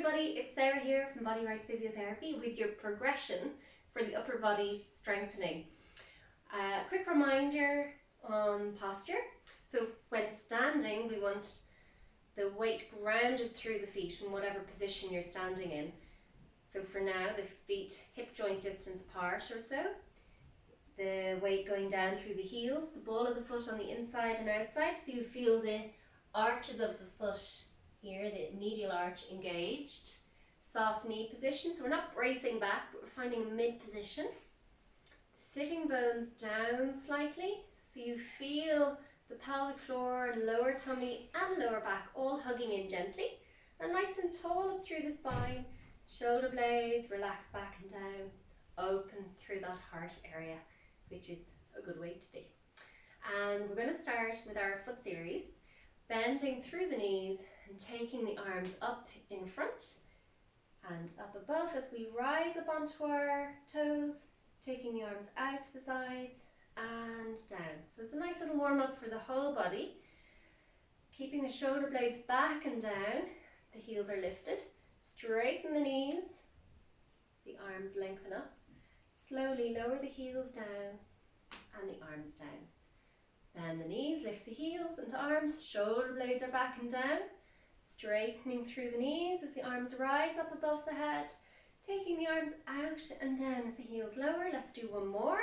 everybody, it's Sarah here from BodyRight Physiotherapy with your progression for the upper body strengthening. Quick reminder on posture. So when standing, we want the weight grounded through the feet in whatever position you're standing in. So for now, the feet hip joint distance apart or so. The weight going down through the heels, the ball of the foot on the inside and outside, so you feel the arches of the foot here, the medial arch engaged. Soft knee position, so we're not bracing back, but we're finding a mid position. The sitting bones down slightly, so you feel the pelvic floor, lower tummy and lower back all hugging in gently. And nice and tall up through the spine, shoulder blades relax back and down, open through that heart area, which is a good way to be. And we're going to start with our foot series, bending through the knees and taking the arms up in front and up above as we rise up onto our toes, taking the arms out to the sides and down. So it's a nice little warm up for the whole body. Keeping the shoulder blades back and down, the heels are lifted. Straighten the knees, the arms lengthen up. Slowly lower the heels down and the arms down. Bend the knees, lift the heels into arms, shoulder blades are back and down. Straightening through the knees as the arms rise up above the head. Taking the arms out and down as the heels lower. Let's do one more.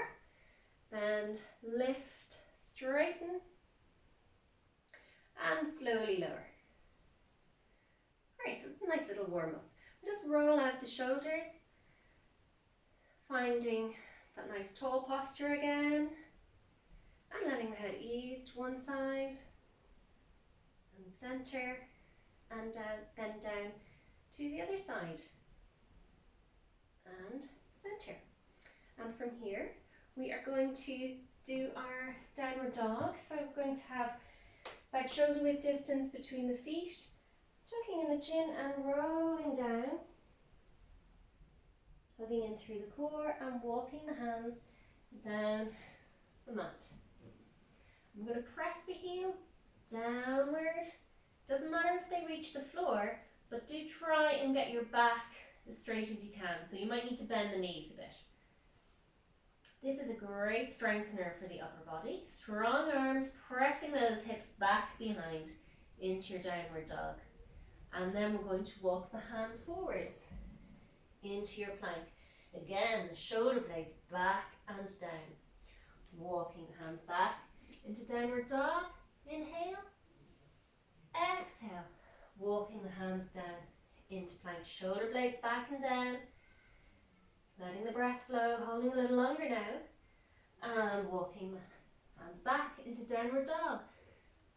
Bend, lift, straighten, and slowly lower. Great, so it's a nice little warm up. Just roll out the shoulders, finding that nice tall posture again, and letting the head ease to one side, and center, and down, then down to the other side, and center. And from here, we are going to do our downward dog. So we're going to have about shoulder width distance between the feet, tucking in the chin and rolling down, hugging in through the core and walking the hands down the mat. I'm going to press the heels downward. Doesn't matter if they reach the floor, but do try and get your back as straight as you can. So you might need to bend the knees a bit. This is a great strengthener for the upper body. Strong arms, pressing those hips back behind into your downward dog. And then we're going to walk the hands forwards into your plank. Again, the shoulder blades back and down. Walking the hands back into downward dog. Inhale. Exhale. Walking the hands down into plank. Shoulder blades back and down. Letting the breath flow, holding a little longer now. And walking the hands back into downward dog.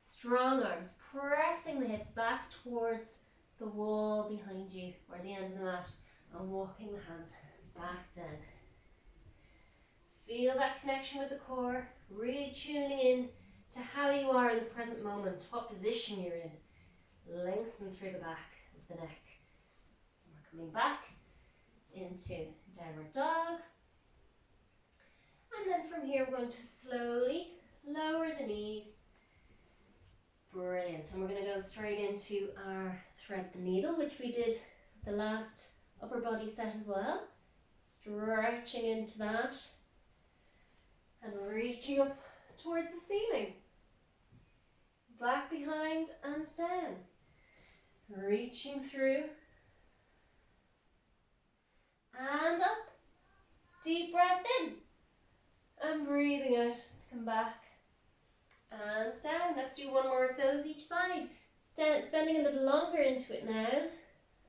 Strong arms, pressing the hips back towards the wall behind you or the end of the mat, and walking the hands back down. Feel that connection with the core, really tuning in to how you are in the present moment, what position you're in. Lengthen through the back of the neck. And we're coming back into downward dog. And then from here we're going to slowly lower the knees. Brilliant. And we're going to go straight into our thread the needle, which we did the last upper body set as well. Stretching into that and reaching up towards the ceiling. Back behind and down. Reaching through and up. Deep breath in and breathing out to come back and down. Let's do one more of those each side. Spending a little longer into it now,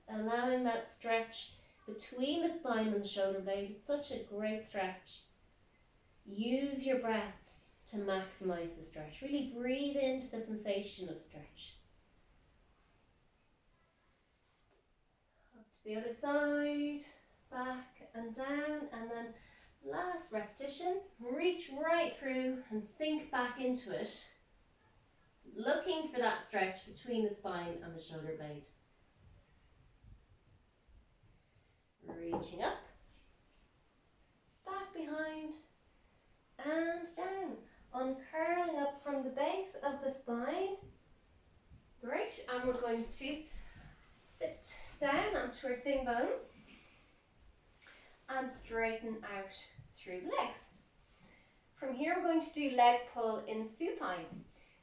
allowing that stretch between the spine and the shoulder blade. It's such a great stretch. Use your breath to maximize the stretch. Really breathe into the sensation of stretch. Up to the other side, back and down, and then last repetition, reach right through and sink back into it, looking for that stretch between the spine and the shoulder blade. Reaching up, back behind, and down. Uncurling up from the base of the spine. Great, and we're going to sit down onto our sitting bones and straighten out through the legs. From here we're going to do leg pull in supine.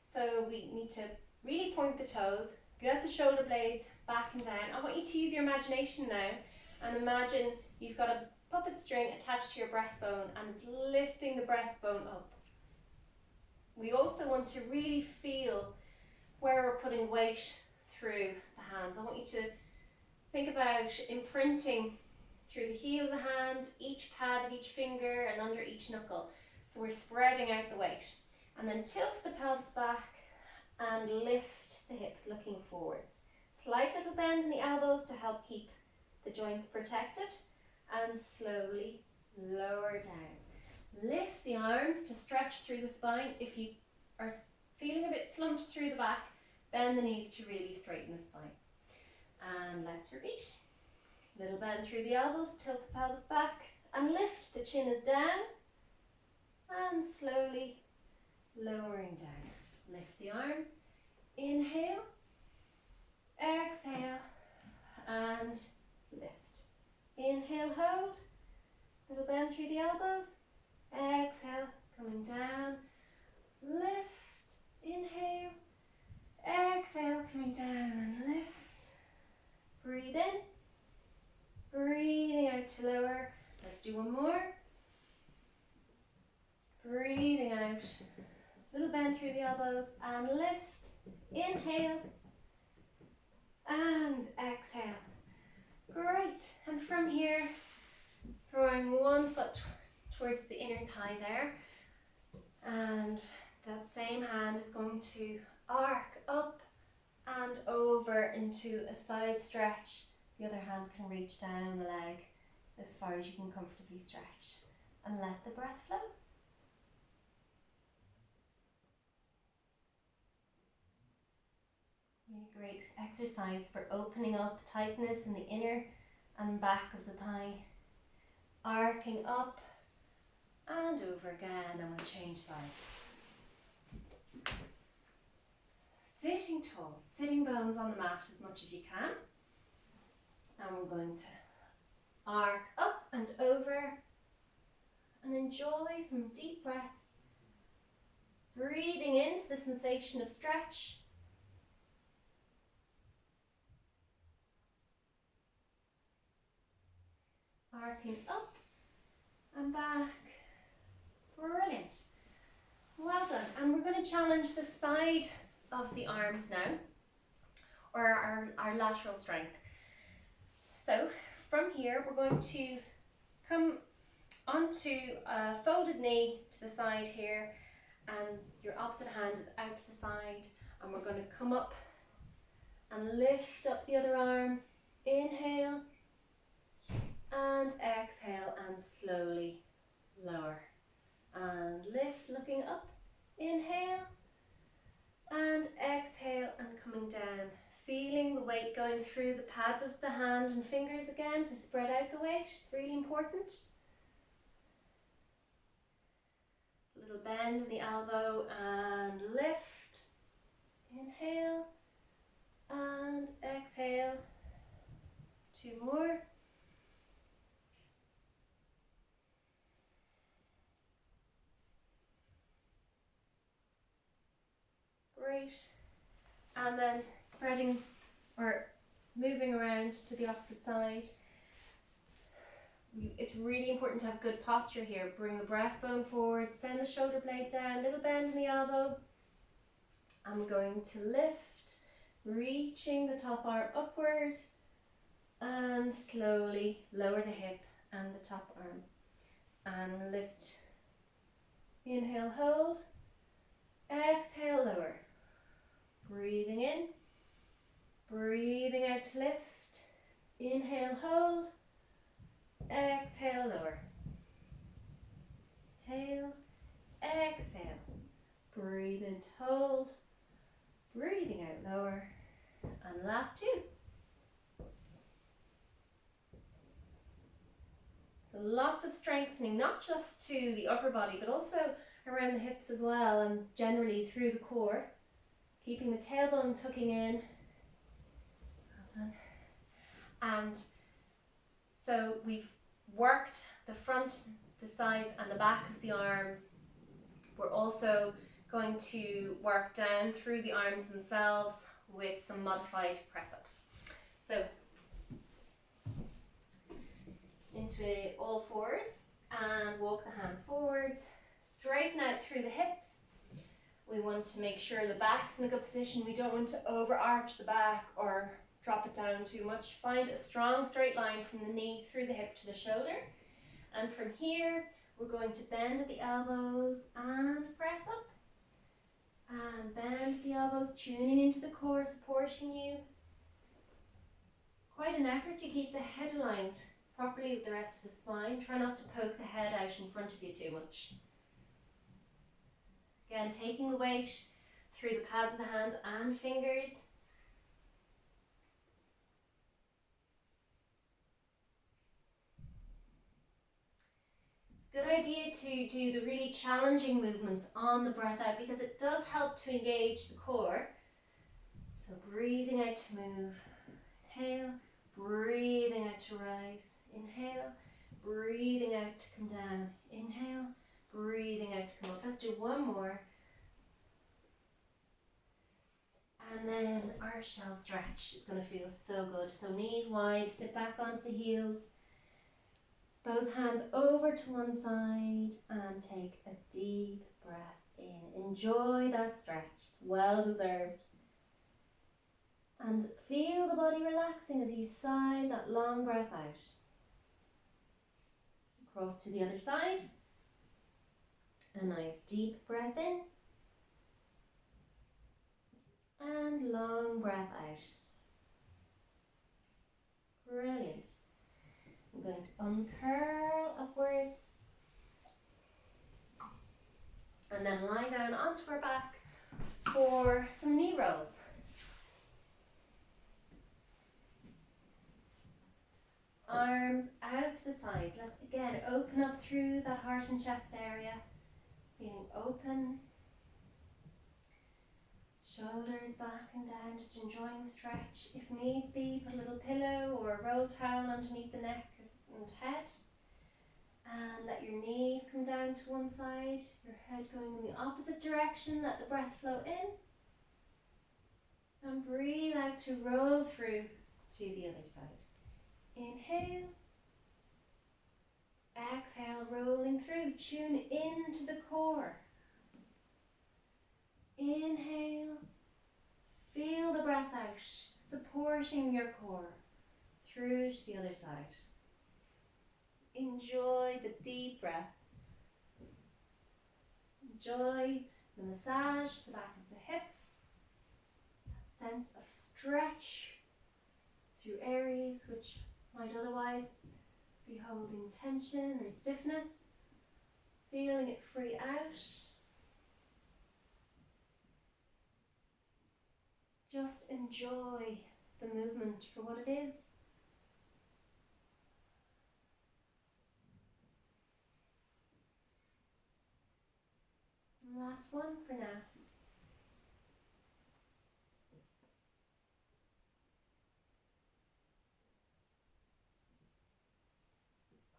So we need to really point the toes, get the shoulder blades back and down. I want you to use your imagination now and imagine you've got a puppet string attached to your breastbone and it's lifting the breastbone up. We also want to really feel where we're putting weight through the hands. I want you to think about imprinting through the heel of the hand, each pad of each finger and under each knuckle. So we're spreading out the weight. And then tilt the pelvis back and lift the hips looking forwards. Slight little bend in the elbows to help keep the joints protected and slowly lower down. Lift the arms to stretch through the spine. If you are feeling a bit slumped through the back, bend the knees to really straighten the spine. And let's repeat. Little bend through the elbows, tilt the pelvis back and lift. The chin is down and slowly lowering down. Lift the arms. Inhale, exhale and lift. Inhale, hold. Little bend through the elbows. Exhale, coming down. Lift. Inhale. Exhale, coming down and lift. Breathe in. Breathing out to lower. Let's do one more. Breathing out. Little bend through the elbows and lift. Inhale. And exhale. Great. And from here, drawing one foot towards the inner thigh there. And that same hand is going to arc up and over into a side stretch. The other hand can reach down the leg as far as you can comfortably stretch. And let the breath flow. Really great exercise for opening up tightness in the inner and back of the thigh. Arcing up and over again, and we'll change sides. Sitting tall, sitting bones on the mat as much as you can. And we're going to arc up and over and enjoy some deep breaths. Breathing into the sensation of stretch. Arcing up and back. Brilliant. Well done. And we're going to challenge the side of the arms now, or our lateral strength. So from here we're going to come onto a folded knee to the side here, and your opposite hand is out to the side, and we're going to come up and lift up the other arm. Inhale and exhale and slowly lower and lift, looking up. Inhale and exhale and coming down, feeling the weight going through the pads of the hand and fingers again to spread out the weight. It's really important. A little bend in the elbow and lift. Inhale and exhale. Two more. Great. And then spreading or moving around to the opposite side. It's really important to have good posture here. Bring the breastbone forward, send the shoulder blade down, little bend in the elbow. I'm going to lift, reaching the top arm upward and slowly lower the hip and the top arm. And lift. Inhale, hold. Exhale, lower. Breathing in. Breathing out to lift. Inhale, hold. Exhale, lower. Inhale, exhale. Breathe in to hold. Breathing out, lower. And last two. So lots of strengthening, not just to the upper body, but also around the hips as well, and generally through the core. Keeping the tailbone tucking in. Well done. And so we've worked the front, the sides and the back of the arms. We're also going to work down through the arms themselves with some modified press-ups. So into all fours and walk the hands forwards, straighten out through the hips. We want to make sure the back's in a good position. We don't want to overarch the back or drop it down too much. Find a strong straight line from the knee through the hip to the shoulder. And from here, we're going to bend at the elbows and press up. And bend at the elbows, tuning into the core, supporting you. Quite an effort to keep the head aligned properly with the rest of the spine. Try not to poke the head out in front of you too much. Again, taking the weight through the pads of the hands and fingers. Good idea to do the really challenging movements on the breath out because it does help to engage the core. So breathing out to move. Inhale, breathing out to rise. Inhale, breathing out to come down. Inhale, breathing out to come up. Let's do one more. And then our shell stretch is going to feel so good. So knees wide, sit back onto the heels. Both hands over to one side and take a deep breath in. Enjoy that stretch, it's well deserved. And feel the body relaxing as you sigh that long breath out. Across to the other side. A nice deep breath in. And long breath out. Brilliant. I'm going to uncurl upwards. And then lie down onto our back for some knee rolls. Arms out to the sides. Let's again open up through the heart and chest area. Feeling open. Shoulders back and down, just enjoying the stretch. If needs be, put a little pillow or a roll towel underneath the neck and head. And let your knees come down to one side, your head going in the opposite direction, let the breath flow in. And breathe out to roll through to the other side. Inhale. Exhale, rolling through, tune into the core. Inhale. Feel the breath out, supporting your core through to the other side. Enjoy the deep breath. Enjoy the massage, the back of the hips. That sense of stretch through areas which might otherwise be holding tension or stiffness. Feeling it free out. Just enjoy the movement for what it is. And last one for now.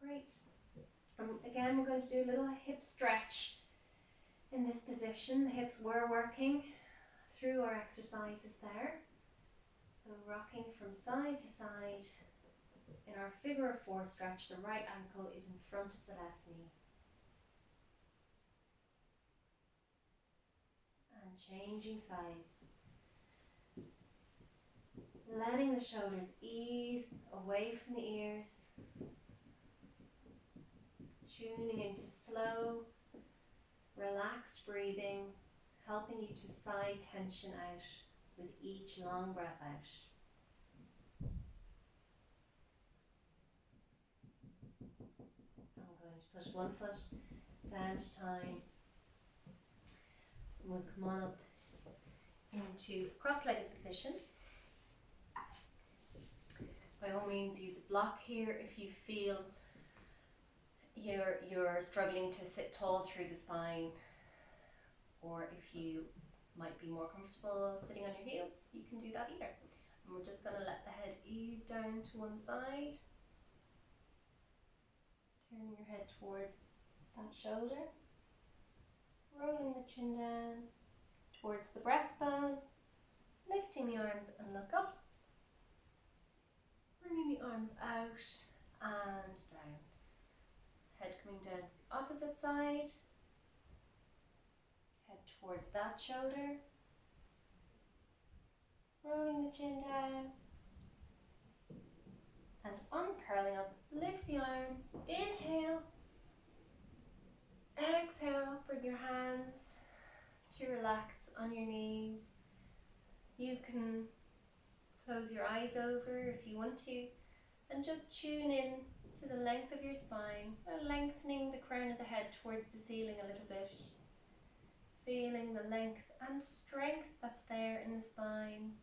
Great. Again, we're going to do a little hip stretch in this position. The hips were working through our exercises there. So rocking from side to side. In our figure of four stretch, the right ankle is in front of the left knee. And changing sides. Letting the shoulders ease away from the ears. Tuning into slow, relaxed breathing, helping you to sigh tension out with each long breath out. I'm going to put one foot down at a time. And we'll come on up into cross-legged position. By all means, use a block here if you feel you're struggling to sit tall through the spine, or if you might be more comfortable sitting on your heels, you can do that either. And we're just going to let the head ease down to one side. Turning your head towards that shoulder. Rolling the chin down towards the breastbone. Lifting the arms and look up. Bringing the arms out and down. Head coming down to the opposite side. Head towards that shoulder. Rolling the chin down. And uncurling up. Lift the arms. Inhale. Exhale. Bring your hands to relax on your knees. You can close your eyes over if you want to, and just tune in to the length of your spine, lengthening the crown of the head towards the ceiling a little bit, feeling the length and strength that's there in the spine,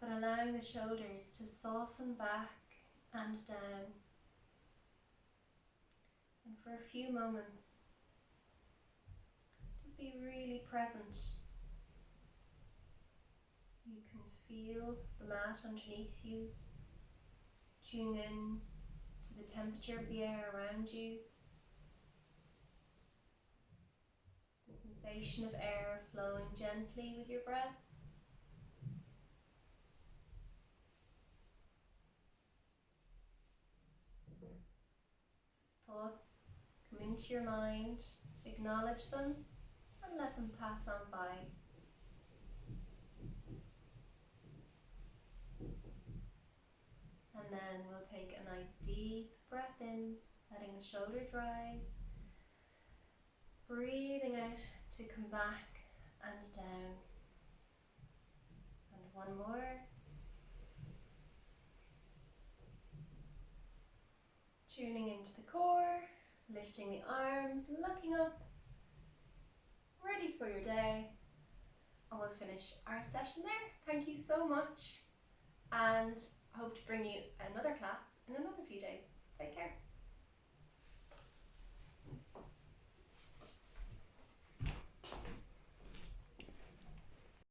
but allowing the shoulders to soften back and down. And for a few moments, just be really present. You can feel the mat underneath you. Tune in to the temperature of the air around you. The sensation of air flowing gently with your breath. Thoughts come into your mind, acknowledge them and let them pass on by. And then we'll take a nice deep breath in, letting the shoulders rise. Breathing out to come back and down. And one more. Tuning into the core, lifting the arms, looking up, ready for your day. And we'll finish our session there. Thank you so much, and I hope to bring you another class in another few days. Take care.